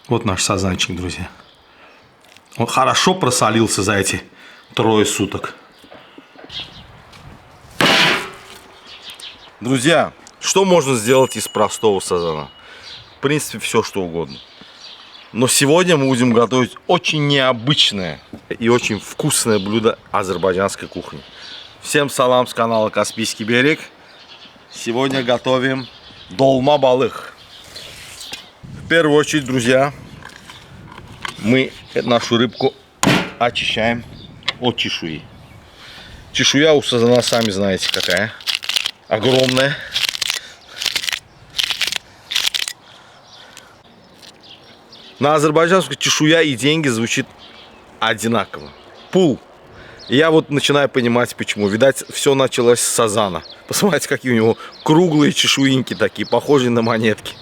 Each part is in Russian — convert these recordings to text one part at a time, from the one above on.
Вот наш сазанчик, друзья. Он хорошо просолился за эти 3 суток. Друзья, что можно сделать из простого сазана? В принципе, все что угодно. Но сегодня мы будем готовить очень необычное и очень вкусное блюдо азербайджанской кухни. Всем салам с канала Каспийский берег. Сегодня готовим долма балых. В первую очередь, друзья, мы нашу рыбку очищаем от чешуи. Чешуя у сазана, сами знаете, какая. Огромная. На азербайджанскую чешуя и деньги звучит одинаково. Пул. И я вот начинаю понимать, почему. Видать, все началось с сазана. Посмотрите, какие у него круглые чешуинки такие, похожие на монетки.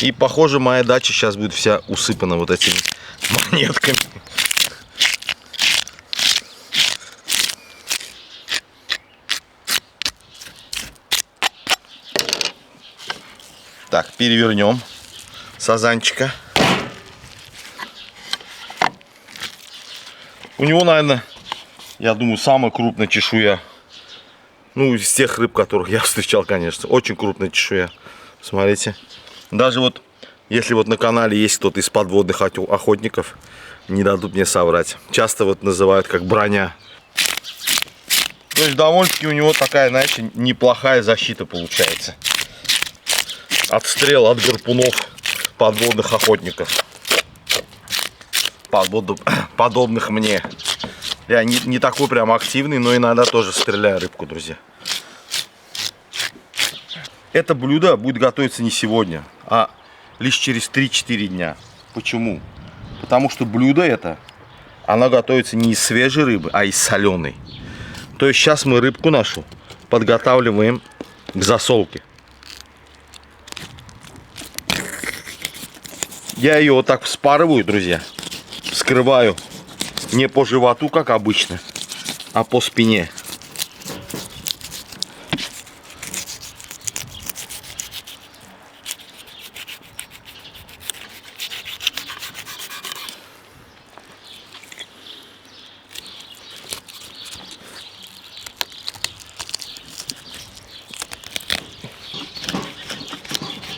И похоже, моя дача сейчас будет вся усыпана вот этими монетками. Так, перевернем сазанчика. У него, наверное, я думаю, самая крупная чешуя. Ну, из тех рыб, которых я встречал, конечно. Очень крупная чешуя. Смотрите. Даже вот, если вот на канале есть кто-то из подводных охотников, не дадут мне соврать. Часто вот называют как броня. То есть довольно-таки у него такая, знаете, неплохая защита получается. От стрел, от гарпунов подводных охотников. Подобных мне. Я не такой прям активный, но иногда тоже стреляю рыбку, друзья. Это блюдо будет готовиться не сегодня, а лишь через 3-4 дня. Почему? Потому что блюдо это, оно готовится не из свежей рыбы, а из соленой. То есть сейчас мы рыбку нашу подготавливаем к засолке. Я ее вот так вспарываю, друзья. Вскрываю не по животу, как обычно, а по спине.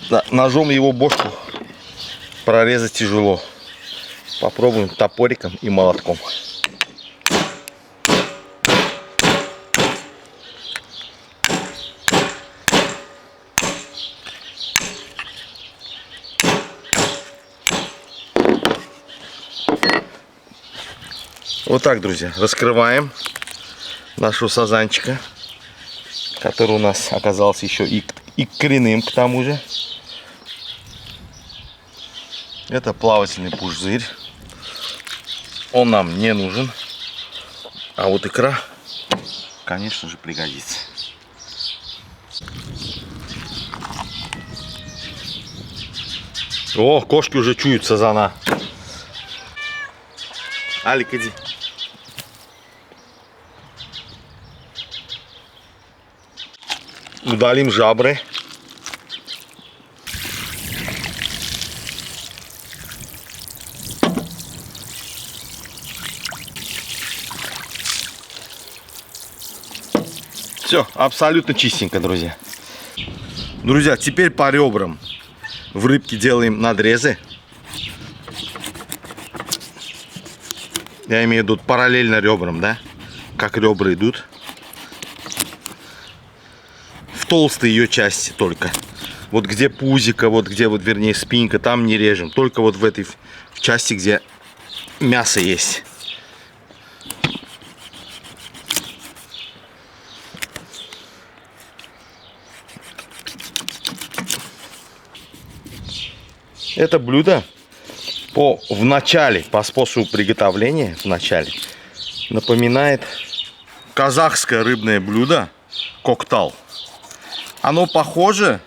Да, ножом его бошку прорезать тяжело. Попробуем топориком и молотком. Вот так, друзья, раскрываем нашего сазанчика, который у нас оказался еще и коренным к тому же. Это плавательный пузырь. Он нам не нужен. А вот икра, конечно же, пригодится. О, кошки уже чуют сазана. Алик, иди. Удалим жабры. Все, абсолютно чистенько, друзья. Друзья, теперь по ребрам в рыбке делаем надрезы. Я имею в виду параллельно ребрам, да? Как ребра идут. В толстой ее части только. Вот где пузико, вот где вот, вернее, спинка, там не режем. Только вот в этой в части, где мясо есть. Это блюдо в начале, по способу приготовления, в начале, напоминает казахское рыбное блюдо коктал. Оно похоже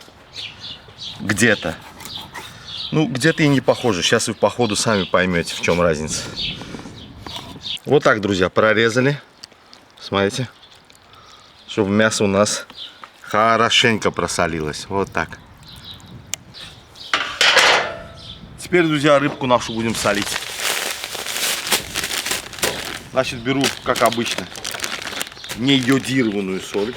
где-то. Ну, где-то и не похоже. Сейчас вы по ходу сами поймете, в чем разница. Вот так, друзья, прорезали. Смотрите. Чтобы мясо у нас хорошенько просолилось. Вот так. Теперь, друзья, рыбку нашу будем солить. Значит, беру, как обычно, не йодированную соль.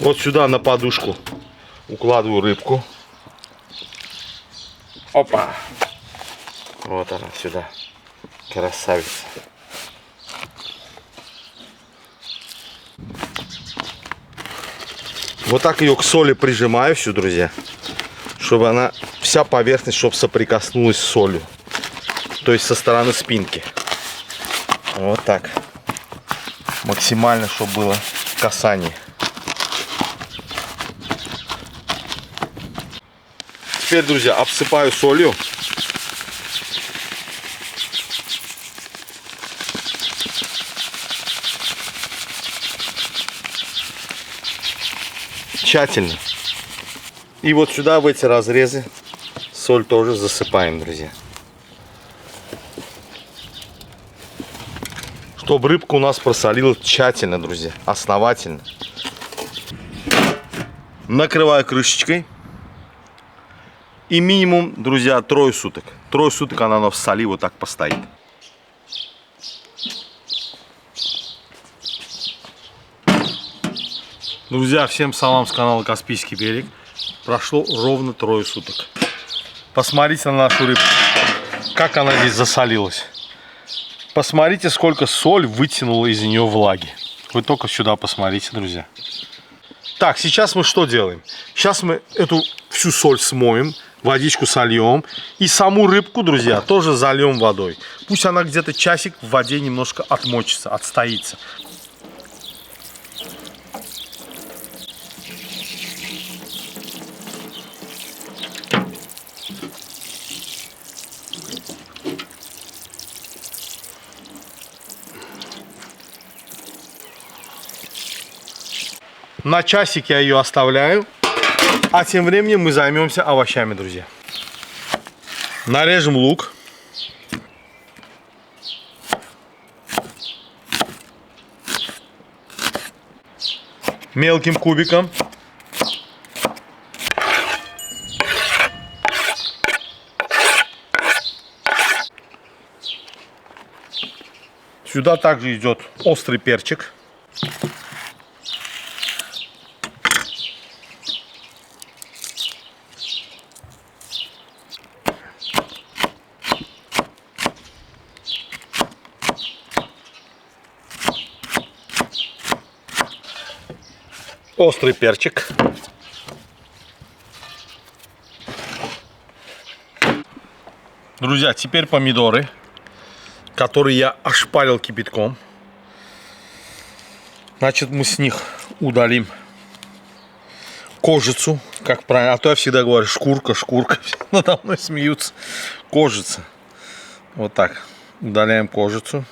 Вот сюда на подушку укладываю рыбку. Опа! Вот она сюда. Красавица. Вот так ее к соли прижимаю всю, друзья. Чтобы она, вся поверхность, чтобы соприкоснулась с солью. То есть со стороны спинки. Вот так. Максимально, чтобы было касание. Теперь, друзья, обсыпаю солью. Тщательно. И вот сюда, в эти разрезы, соль тоже засыпаем, друзья. Чтобы рыбка у нас просолила тщательно, друзья, основательно. Накрываю крышечкой. И минимум, друзья, 3 суток. 3 суток она в соли вот так постоит. Друзья, всем салам с канала Каспийский берег. Прошло ровно 3 суток. Посмотрите на нашу рыбку, как она здесь засолилась. Посмотрите, сколько соль вытянула из нее влаги. Вы только сюда посмотрите, друзья. Так, сейчас мы что делаем? Сейчас мы эту всю соль смоем, водичку сольем. И саму рыбку, друзья, тоже зальем водой. Пусть она где-то часик в воде немножко отмочится, отстоится. На часик я ее оставляю. А тем временем мы займемся овощами, друзья. Нарежем лук. Мелким кубиком. Сюда также идет острый перчик. Острый перчик. Друзья, теперь помидоры, которые я ошпарил кипятком. Значит, мы с них удалим кожицу, как правильно. А то я всегда говорю шкурка, шкурка. Надо мной смеются. Кожица. Вот так. Удаляем кожицу.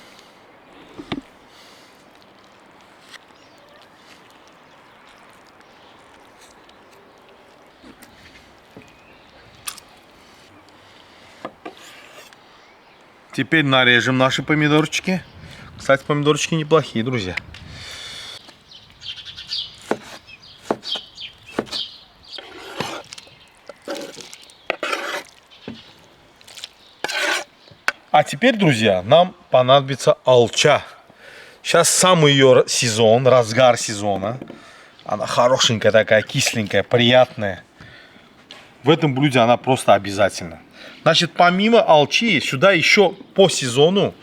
Теперь нарежем наши помидорчики. Кстати, помидорчики неплохие, друзья. А теперь, друзья, нам понадобится алча. Сейчас самый ее сезон, разгар сезона. Она хорошенькая такая, кисленькая, приятная. В этом блюде она просто обязательна. Значит, помимо алчи, сюда еще по сезону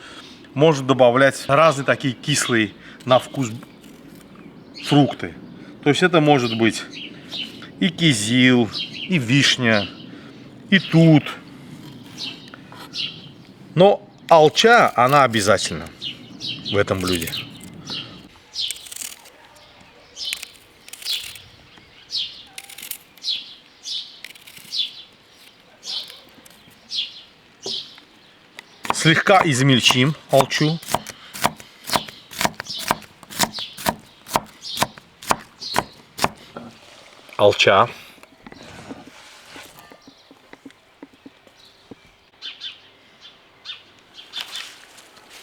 можно добавлять разные такие кислые на вкус фрукты. То есть это может быть и кизил, и вишня, и тут. Но алча, она обязательна в этом блюде. Слегка измельчим алчу. Алча.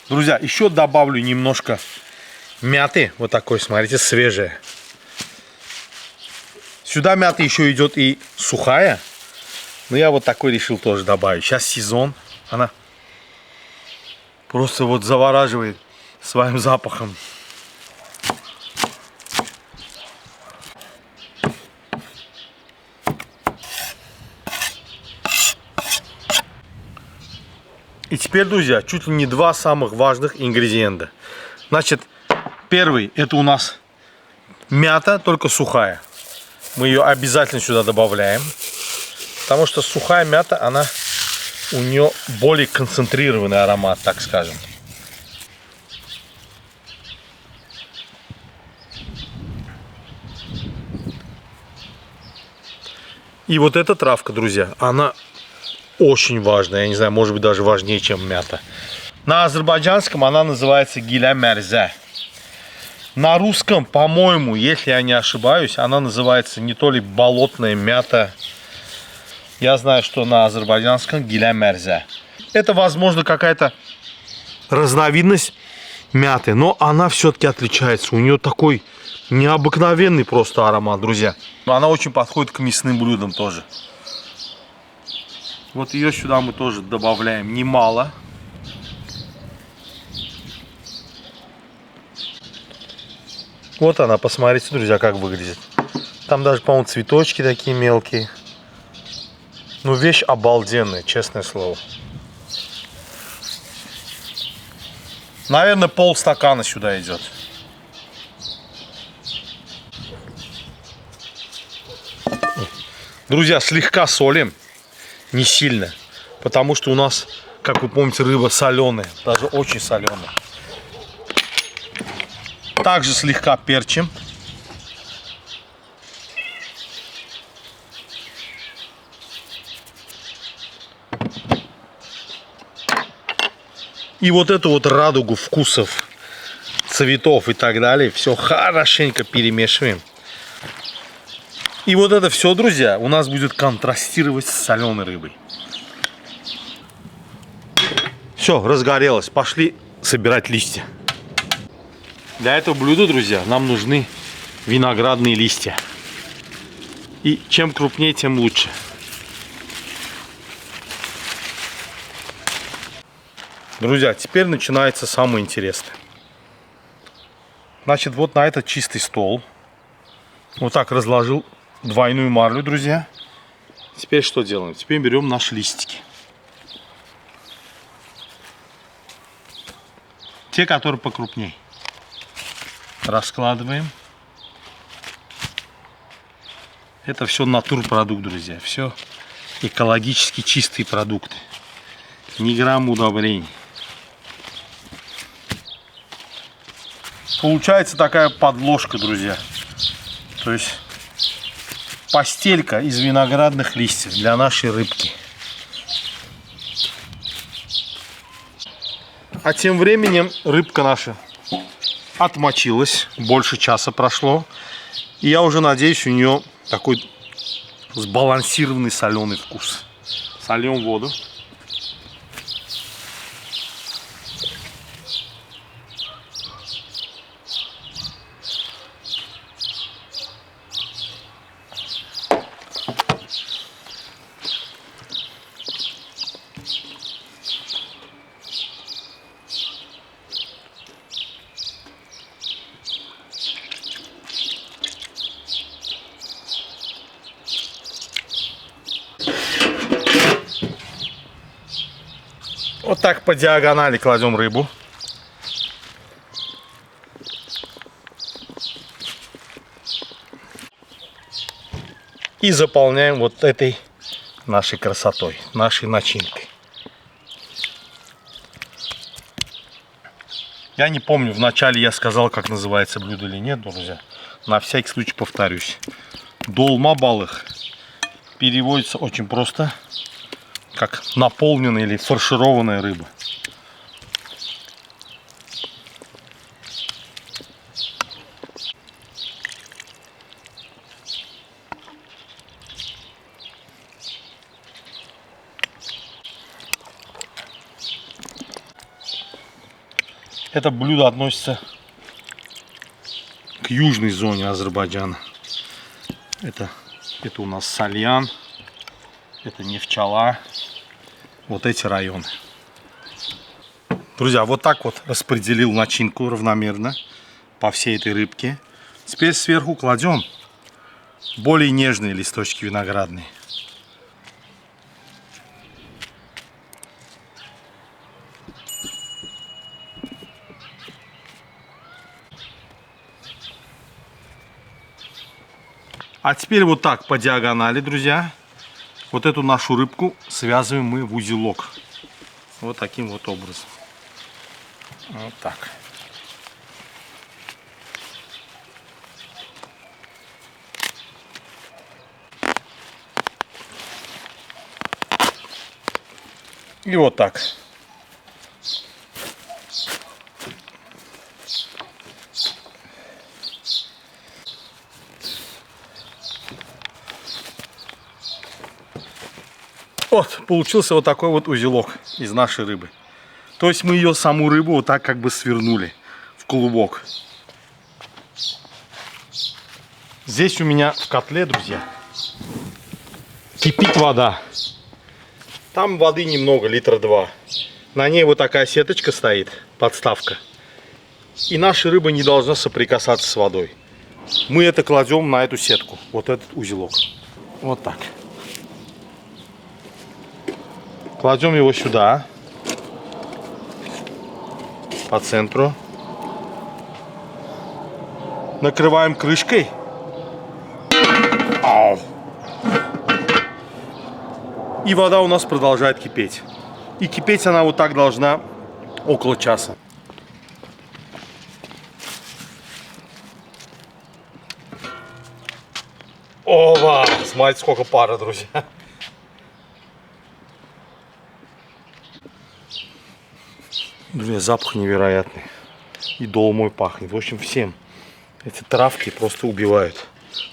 Друзья, еще добавлю немножко мяты. Вот такой, смотрите, свежая. Сюда мята еще идет и сухая. Но я вот такой решил тоже добавить. Сейчас сезон. Она просто вот завораживает своим запахом. И теперь, друзья, чуть ли не два самых важных ингредиента. Значит, первый это у нас мята, только сухая. Мы ее обязательно сюда добавляем. Потому что сухая мята, она у нее более концентрированный аромат, так скажем. И вот эта травка, друзья, она очень важная. Я не знаю, может быть даже важнее, чем мята. На азербайджанском она называется гиля мерзе. На русском, по-моему, если я не ошибаюсь, она называется не то ли болотная мята. Я знаю, что на азербайджанском гиля мерзе. Это, возможно, какая-то разновидность мяты, но она все-таки отличается. У нее такой необыкновенный просто аромат, друзья. Она очень подходит к мясным блюдам тоже. Вот ее сюда мы тоже добавляем немало. Вот она, посмотрите, друзья, как выглядит. Там даже, по-моему, цветочки такие мелкие. Ну, вещь обалденная, честное слово. Наверное, полстакана сюда идет. Друзья, слегка солим. Не сильно. Потому что у нас, как вы помните, рыба соленая. Даже очень соленая. Также слегка перчим. И вот эту вот радугу вкусов, цветов и так далее, все хорошенько перемешиваем. И вот это все, друзья, у нас будет контрастировать с соленой рыбой. Все, разгорелось. Пошли собирать листья. Для этого блюда, друзья, нам нужны виноградные листья. И чем крупнее, тем лучше. Друзья, теперь начинается самое интересное. Значит, вот на этот чистый стол вот так разложил двойную марлю, друзья. Теперь что делаем? Теперь берем наши листики. Те, которые покрупней. Раскладываем. Это все натурпродукт, друзья. Все экологически чистые продукты. Ни грамма удобрений. Получается такая подложка, друзья. То есть постелька из виноградных листьев для нашей рыбки. А тем временем рыбка наша отмочилась. Больше часа прошло. И я уже надеюсь, у нее такой сбалансированный соленый вкус. Сольем воду. Вот так по диагонали кладем рыбу. И заполняем вот этой нашей красотой, нашей начинкой. Я не помню, вначале я сказал, как называется блюдо или нет, друзья. На всякий случай повторюсь. Долма балых переводится очень просто, как наполненная или фаршированная рыба. Это блюдо относится к южной зоне Азербайджана. Это у нас Сальян, это Нефчала, вот эти районы. Друзья, вот так вот распределил начинку равномерно по всей этой рыбке. Теперь сверху кладем более нежные листочки виноградные. А теперь вот так по диагонали, друзья, вот эту нашу рыбку связываем мы в узелок. Вот таким вот образом. Вот так. И вот так. Вот, получился вот такой вот узелок из нашей рыбы. То есть мы ее, саму рыбу, вот так как бы свернули в клубок. Здесь у меня в котле, друзья, кипит вода. Там воды немного, литра 2. На ней вот такая сеточка стоит, подставка. И наша рыба не должна соприкасаться с водой. Мы это кладем на эту сетку, вот этот узелок. Вот так. Кладем его сюда, по центру. Накрываем крышкой. Ау. И вода у нас продолжает кипеть. И кипеть она вот так должна около часа. Ова! Смотрите, сколько пара, друзья. Друзья, запах невероятный. И долмой пахнет. В общем, всем эти травки просто убивают.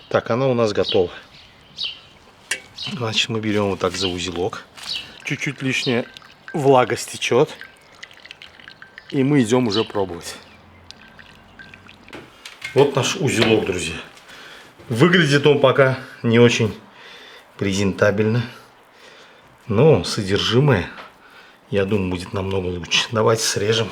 Так, она у нас готова. Значит, мы берем вот так за узелок. Чуть-чуть лишняя влага стечет. И мы идем уже пробовать. Вот наш узелок, друзья. Выглядит он пока не очень презентабельно. Но содержимое, я думаю, будет намного лучше. Давайте срежем.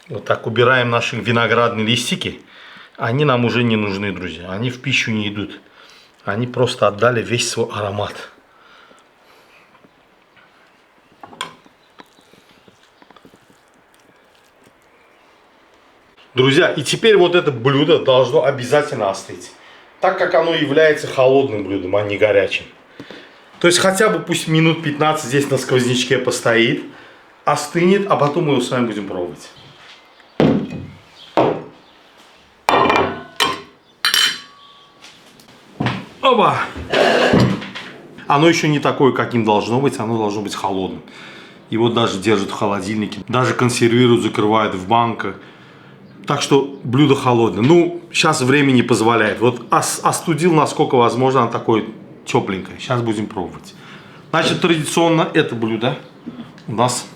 Вот так убираем наши виноградные листики. Они нам уже не нужны, друзья. Они в пищу не идут. Они просто отдали весь свой аромат. Друзья, и теперь вот это блюдо должно обязательно остыть. Так как оно является холодным блюдом, а не горячим. То есть хотя бы пусть минут 15 здесь на сквознячке постоит. Остынет, а потом мы его с вами будем пробовать. Оба! Оно еще не такое, каким должно быть. Оно должно быть холодным. Его даже держат в холодильнике. Даже консервируют, закрывают в банках. Так что блюдо холодное. Ну, сейчас время не позволяет. Вот остудил, насколько возможно, оно такое тепленькое. Сейчас будем пробовать. Значит, традиционно это блюдо у нас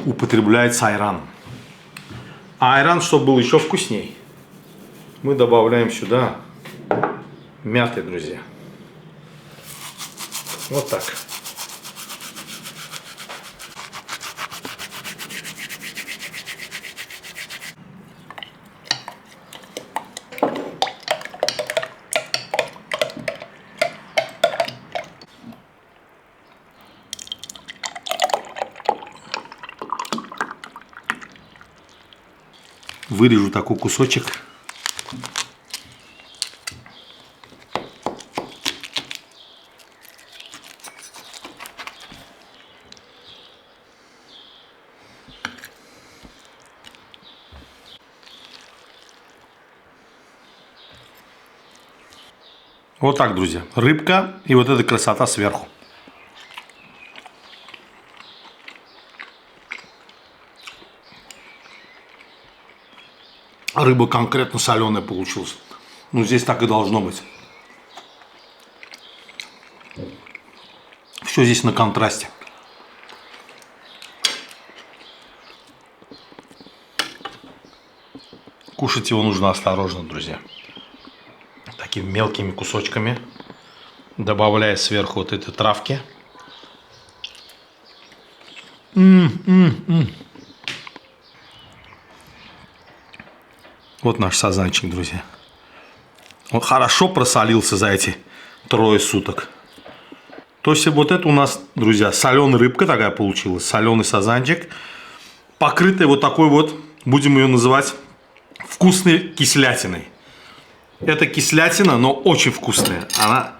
употребляется айран. А айран, чтобы был еще вкусней, мы добавляем сюда мяты, друзья. Вот так. Вырежу такой кусочек. Вот так, друзья. Рыбка и вот эта красота сверху. рыба конкретно соленая получилась. Ну, здесь так и должно быть. Все здесь на контрасте. Кушать его нужно осторожно, друзья. Такими мелкими кусочками. Добавляя сверху вот этой травки. Вот наш сазанчик, друзья. Он хорошо просолился за эти 3 суток. То есть вот это у нас, друзья, соленая рыбка такая получилась. Соленый сазанчик. Покрытая вот такой вот, будем ее называть, вкусной кислятиной. Это кислятина, но очень вкусная. Она,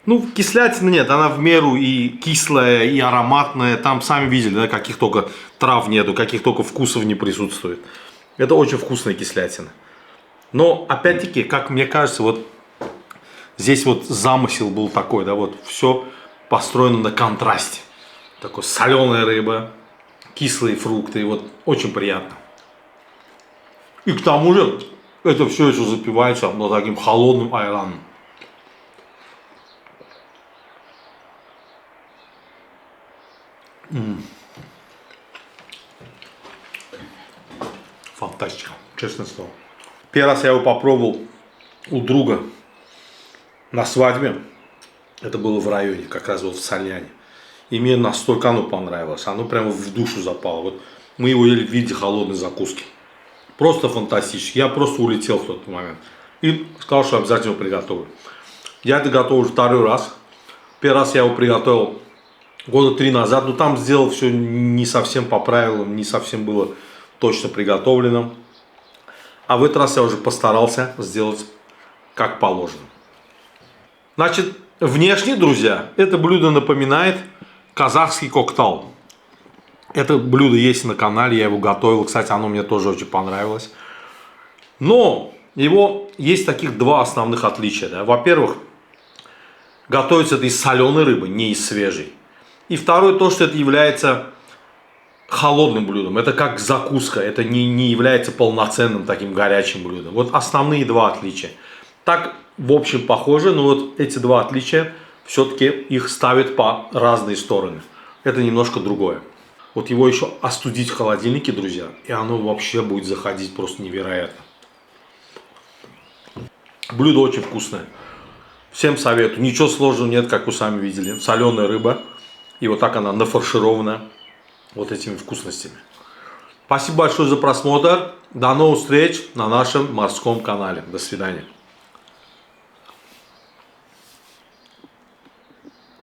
ну, кислятина нет, она в меру и кислая, и ароматная. Там сами видели, да, каких только трав нету, каких только вкусов не присутствует. Это очень вкусная кислятина. Но, опять-таки, как мне кажется, вот здесь вот замысел был такой, да, вот все построено на контрасте. Такой соленая рыба, кислые фрукты, вот очень приятно. И к тому же, это все еще запивается вот таким холодным айраном. Фантастика, честное слово. Первый раз я его попробовал у друга на свадьбе. Это было в районе, как раз вот в Сальяне. И мне настолько оно понравилось. Оно прямо в душу запало. Вот мы его ели в виде холодной закуски. Просто фантастически. Я просто улетел в тот момент. И сказал, что обязательно его приготовлю. Я это готовлю 2-й раз. Первый раз я его приготовил года 3 назад. Но там сделал все не совсем по правилам. Не совсем было точно приготовлено. А в этот раз я уже постарался сделать как положено. Значит, внешне, друзья, это блюдо напоминает казахский коктал. Это блюдо есть на канале, я его готовил. Кстати, оно мне тоже очень понравилось. Но его есть таких 2 основных отличия. Да? Во-первых, готовится это из соленой рыбы, не из свежей. И второе, то, что это является холодным блюдом. Это как закуска, это не является полноценным таким горячим блюдом. Вот основные 2 отличия. Так, в общем, похоже, но вот эти 2 отличия, все-таки их ставят по разные стороны. Это немножко другое. Вот его еще остудить в холодильнике, друзья, и оно вообще будет заходить просто невероятно. Блюдо очень вкусное. Всем советую. Ничего сложного нет, как вы сами видели. Соленая рыба. И вот так она нафарширована вот этими вкусностями. Спасибо большое за просмотр. До новых встреч на нашем морском канале. До свидания.